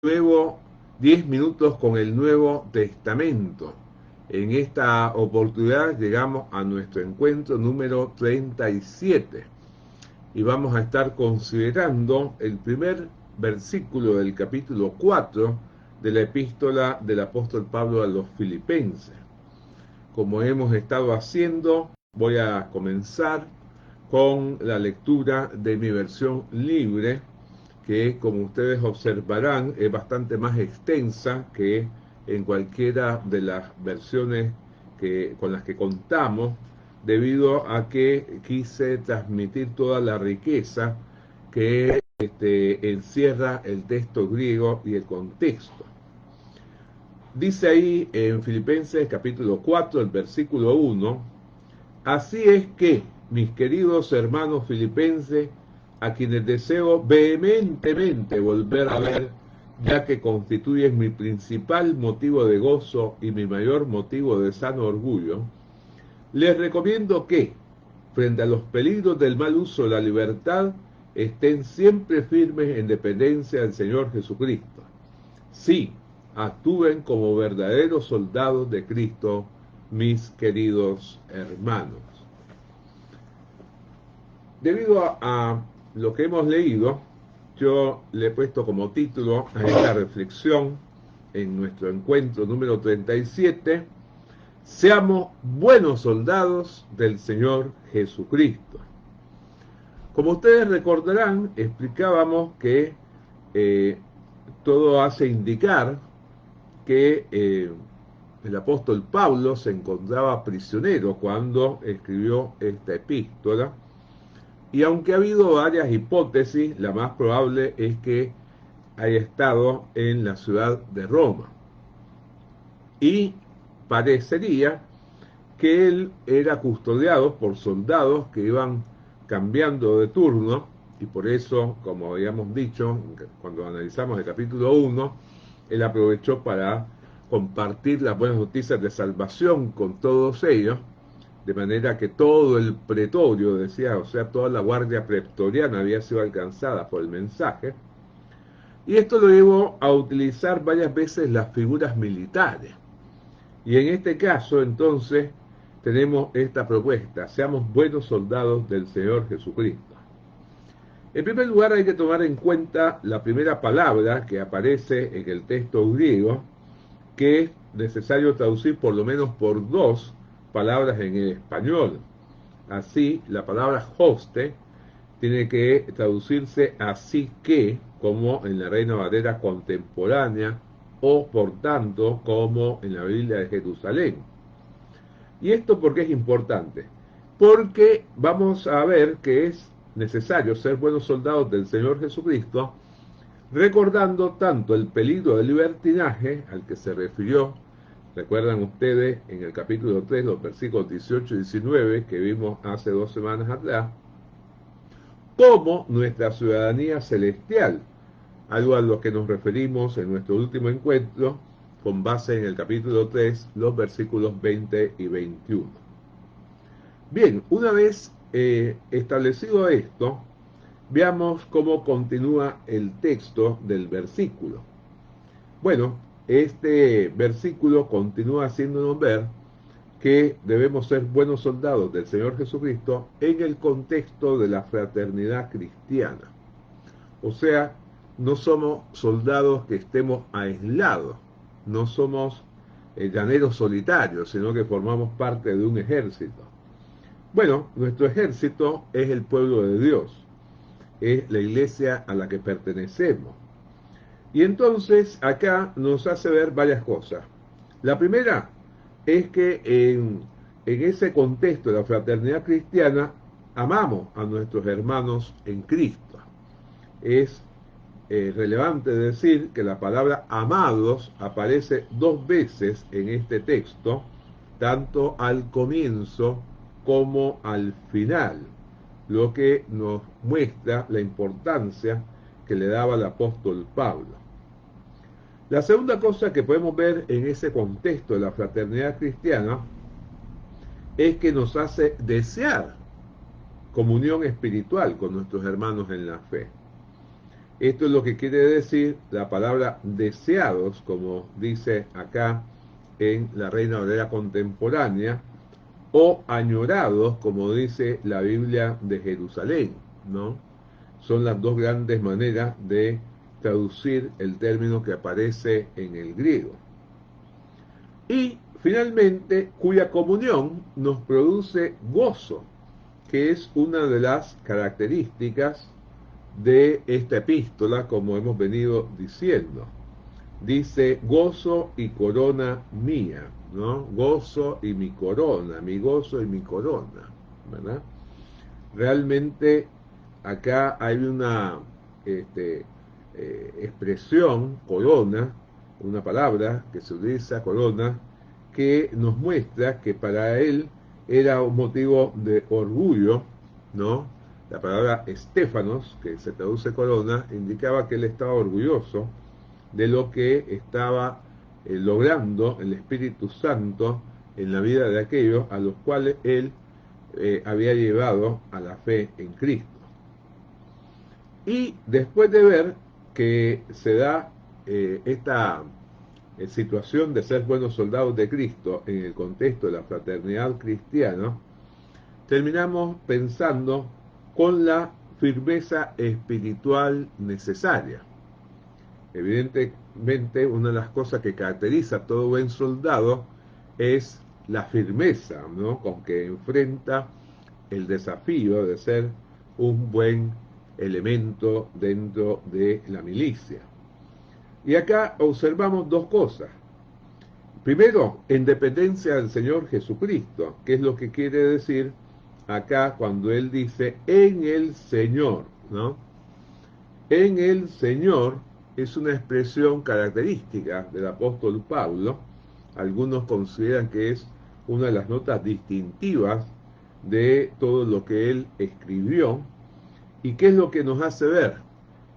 Luego 10 minutos con el Nuevo Testamento. En esta oportunidad llegamos a nuestro encuentro número 37 y vamos a estar considerando el primer versículo del capítulo 4 de la epístola del apóstol Pablo a los Filipenses. Como hemos estado haciendo, voy a comenzar con la lectura de mi versión libre, que como ustedes observarán es bastante más extensa que en cualquiera de las versiones con las que contamos, debido a que quise transmitir toda la riqueza que encierra el texto griego y el contexto. Dice ahí en Filipenses capítulo 4, el versículo 1: así es que, mis queridos hermanos filipenses, a quienes deseo vehementemente volver a ver, ya que constituyen mi principal motivo de gozo y mi mayor motivo de sano orgullo, les recomiendo que, frente a los peligros del mal uso de la libertad, estén siempre firmes en dependencia del Señor Jesucristo. Sí, actúen como verdaderos soldados de Cristo, mis queridos hermanos. Debido a lo que hemos leído, yo le he puesto como título a esta reflexión en nuestro encuentro número 37: seamos buenos soldados del Señor Jesucristo. Como ustedes recordarán, explicábamos que eh, todo hace indicar que el apóstol Pablo se encontraba prisionero cuando escribió esta epístola. Y aunque ha habido varias hipótesis, la más probable es que haya estado en la ciudad de Roma. Y parecería que él era custodiado por soldados que iban cambiando de turno, y por eso, como habíamos dicho cuando analizamos el capítulo 1, él aprovechó para compartir las buenas noticias de salvación con todos ellos, de manera que todo el pretorio, decía, o sea, toda la guardia pretoriana había sido alcanzada por el mensaje. Y esto lo llevó a utilizar varias veces las figuras militares. Y en este caso, entonces, tenemos esta propuesta: seamos buenos soldados del Señor Jesucristo. En primer lugar, hay que tomar en cuenta la primera palabra que aparece en el texto griego, que es necesario traducir por lo menos por dos palabras en el español. Así, la palabra hoste tiene que traducirse así que, como en la Reina Valera contemporánea, o por tanto, como en la Biblia de Jerusalén. ¿Y esto por qué es importante? Porque vamos a ver que es necesario ser buenos soldados del Señor Jesucristo, recordando tanto el peligro del libertinaje al que se refirió, recuerdan ustedes, en el capítulo 3, los versículos 18 y 19 que vimos hace 2 semanas atrás, como nuestra ciudadanía celestial, algo a lo que nos referimos en nuestro último encuentro, con base en el capítulo 3, los versículos 20 y 21. Bien, una vez establecido esto, veamos cómo continúa el texto del versículo. Bueno, este versículo continúa haciéndonos ver que debemos ser buenos soldados del Señor Jesucristo en el contexto de la fraternidad cristiana. O sea, no somos soldados que estemos aislados, no somos llaneros solitarios, sino que formamos parte de un ejército. Bueno, nuestro ejército es el pueblo de Dios, es la iglesia a la que pertenecemos. Y entonces acá nos hace ver varias cosas. La primera es que en ese contexto de la fraternidad cristiana amamos a nuestros hermanos en Cristo. Es relevante decir que la palabra amados aparece dos veces en este texto, tanto al comienzo como al final, lo que nos muestra la importancia que le daba el apóstol Pablo. La segunda cosa que podemos ver en ese contexto de la fraternidad cristiana es que nos hace desear comunión espiritual con nuestros hermanos en la fe. Esto es lo que quiere decir la palabra deseados, como dice acá en la Reina Valera contemporánea, o añorados, como dice la Biblia de Jerusalén, ¿no? Son las dos grandes maneras de traducir el término que aparece en el griego. Y finalmente, cuya comunión nos produce gozo, que es una de las características de esta epístola, como hemos venido diciendo. Dice gozo y corona mía, ¿no? Gozo y mi corona, mi gozo y mi corona, ¿verdad? Realmente acá hay una este, expresión, corona, una palabra que se utiliza, corona, que nos muestra que para él era un motivo de orgullo, ¿no? La palabra estéfanos, que se traduce corona, indicaba que él estaba orgulloso de lo que estaba logrando el Espíritu Santo en la vida de aquellos a los cuales él había llevado a la fe en Cristo. Y después de ver que se da esta situación de ser buenos soldados de Cristo en el contexto de la fraternidad cristiana, terminamos pensando con la firmeza espiritual necesaria. Evidentemente, una de las cosas que caracteriza a todo buen soldado es la firmeza, ¿no?, con que enfrenta el desafío de ser un buen elemento dentro de la milicia. Y acá observamos dos cosas. Primero, en dependencia del Señor Jesucristo, que es lo que quiere decir acá cuando él dice en el Señor, ¿no? En el Señor es una expresión característica del apóstol Pablo. Algunos consideran que es una de las notas distintivas de todo lo que él escribió. ¿Y qué es lo que nos hace ver?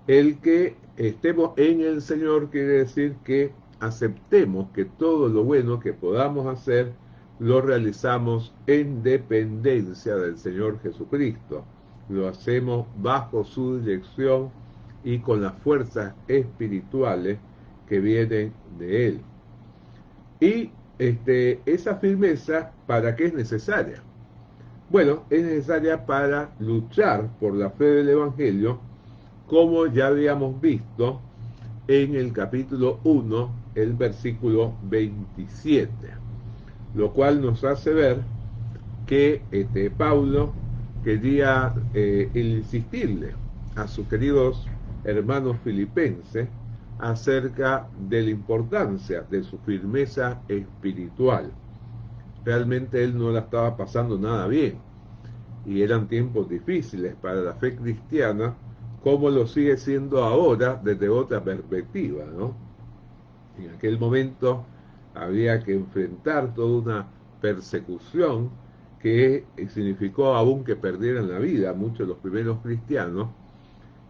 El que estemos en el Señor quiere decir que aceptemos que todo lo bueno que podamos hacer lo realizamos en dependencia del Señor Jesucristo. Lo hacemos bajo su dirección y con las fuerzas espirituales que vienen de Él. Y esa firmeza, ¿para qué es necesaria? Bueno, es necesaria para luchar por la fe del Evangelio, como ya habíamos visto en el capítulo 1, el versículo 27, lo cual nos hace ver que Pablo quería insistirle a sus queridos hermanos filipenses acerca de la importancia de su firmeza espiritual. Realmente él no la estaba pasando nada bien y eran tiempos difíciles para la fe cristiana, como lo sigue siendo ahora desde otra perspectiva, ¿no? En aquel momento había que enfrentar toda una persecución que significó aún que perdieran la vida muchos de los primeros cristianos,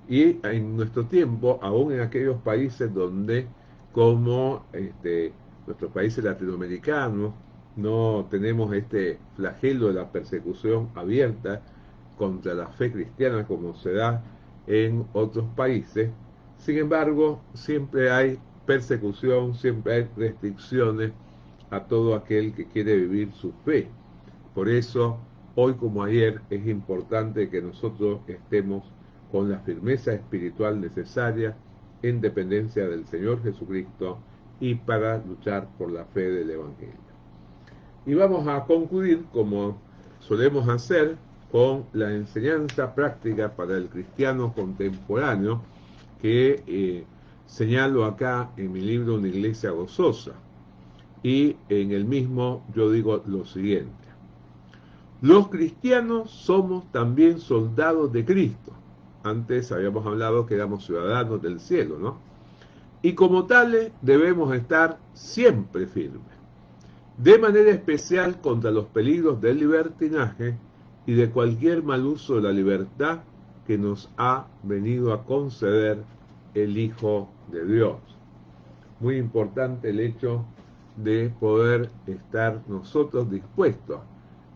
y en nuestro tiempo, aún en aquellos países donde, como nuestros países latinoamericanos, no tenemos este flagelo de la persecución abierta contra la fe cristiana como se da en otros países. Sin embargo, siempre hay persecución, siempre hay restricciones a todo aquel que quiere vivir su fe. Por eso, hoy como ayer, es importante que nosotros estemos con la firmeza espiritual necesaria en dependencia del Señor Jesucristo y para luchar por la fe del Evangelio. Y vamos a concluir, como solemos hacer, con la enseñanza práctica para el cristiano contemporáneo que señalo acá en mi libro Una Iglesia Gozosa. Y en el mismo yo digo lo siguiente: los cristianos somos también soldados de Cristo. Antes habíamos hablado que éramos ciudadanos del cielo, ¿no? Y como tales debemos estar siempre firmes, de manera especial contra los peligros del libertinaje y de cualquier mal uso de la libertad que nos ha venido a conceder el Hijo de Dios. Muy importante el hecho de poder estar nosotros dispuestos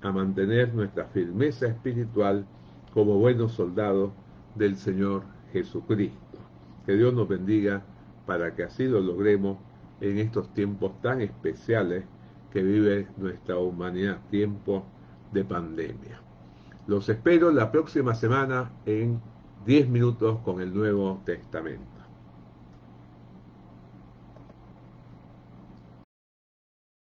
a mantener nuestra firmeza espiritual como buenos soldados del Señor Jesucristo. Que Dios nos bendiga para que así lo logremos en estos tiempos tan especiales que vive nuestra humanidad, tiempos de pandemia. Los espero la próxima semana en 10 minutos con el Nuevo Testamento.